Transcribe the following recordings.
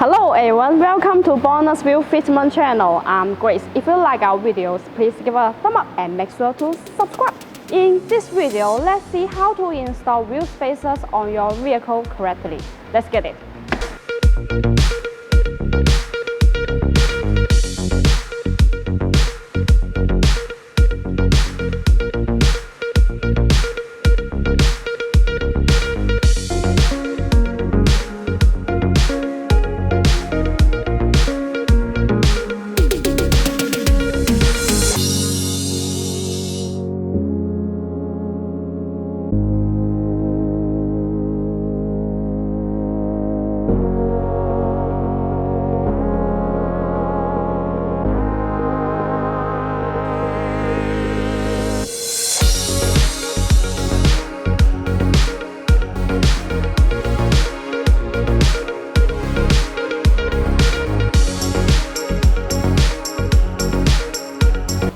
Hello everyone, welcome to Bonus Wheel Fitment channel. I'm Grace. If you like our videos, please give a thumb up and make sure to subscribe. In this video, let's see how to install wheel spacers on your vehicle correctly. Let's get it.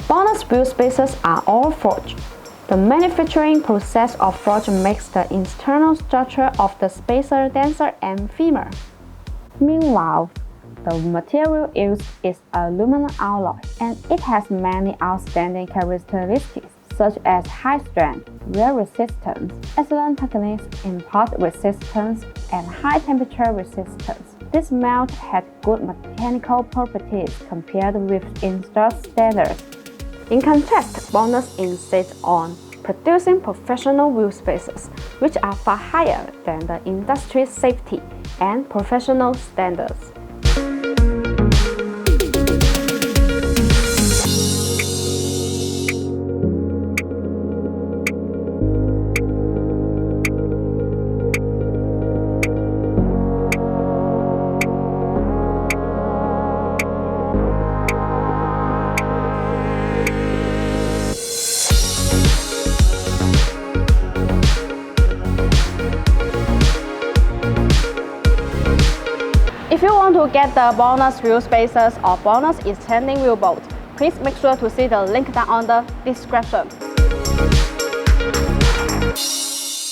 Bonus wheel spacers are all forged. The manufacturing process of forge makes the internal structure of the spacer denser and firmer. Meanwhile, the material used is aluminum alloy, and it has many outstanding characteristics such as high strength, wear resistance, excellent techniques, impact resistance, and high temperature resistance. This melt has good mechanical properties compared with industrial standards. In contrast, Bonus insists on producing professional wheel spacers, which are far higher than the industry safety and professional standards. If you want to get the Bonus wheel spacers or Bonus extending wheel bolt, please make sure to see the link down on the description.